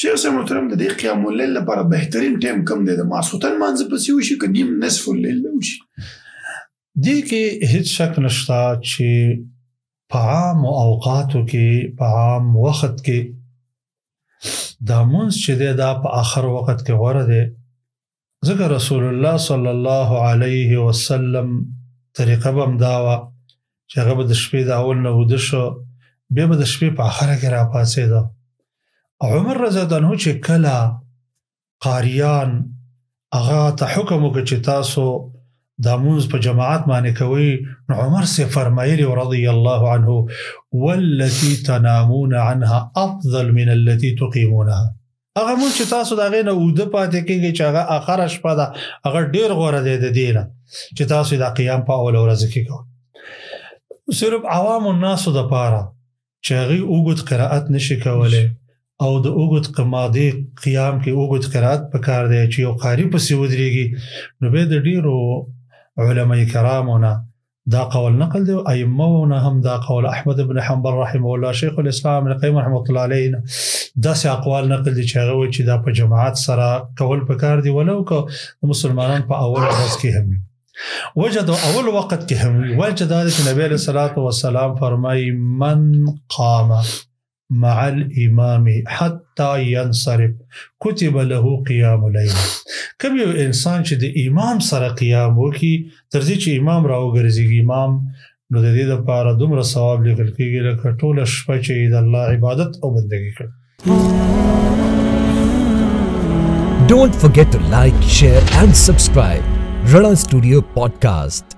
شیخ صاحب محترم د دې قیام الليل لپاره بهترین ټایم کوم دی؟ د ماسخوتن مانځه پسې وشي که نیم نصف الليل به وشي؟ دې کې هیڅ شک نشته چې په عام اوقاتو کې په عام وخت کې دا مونځ چې دی دا په آخر وخت کې غوره دی، ځکه رسول الله صلی الله علیه وسلم طریقه به همدا وه چې هغه به د شپې د اول نه وده شو، بیا به د شپې په آخره کې راپاڅېده. عمر رضی الله عنه چې کله قاریان هغه ته حکم وکړ چې تاسو دا مونځ په جماعت باندې کوئ، نو عمر سے فرمایلی رضی الله عنه والتي تنامون عنها افضل من التي تقيمونها. هغه مونځ چې تاسو د هغې نه اوده پاتې کېږئ چې هغه آخره شپه ده، هغه ډېر غوره دی د دې نه چې تاسو دا قیام په اوله ورځ کې کوئ. صرف عوام الناسو دپاره چې هغوی اوږد قرائت نشي کولی او د اوږد مادې قیام کې اوږد قرائت پکار دی چې یو قاري پسې ودرېږي، نو بیا د ډېرو علماء کرامو نه دا قول نقل دی، ائمو نه هم دا قول، احمد بن حنبل رحمه الله، شیخ الاسلام ابن القیم رحمه الله علیه نه داسې اقوال نقل دي چې هغه وایي چې دا په جماعت سره کول پکار دي، ولو که د مسلمانانو په اول ورځ کې هم وي، وجه د اول وخت کې هم وي. وجه دا دی چې نبی علیه الصلاة والسلام فرمایي من قام مع الامام حتى ينصرف كتب له قيام الليل. کوم یو انسان چې د امام سره قیام وکړي تر دې چې امام راوګرځېږي امام، نو د دې لپاره دومره ثواب لیکل کېږي لکه ټوله شپه چې د الله عبادت او بندګي کړي. Don't forget to like, share and subscribe Rana Studio Podcast.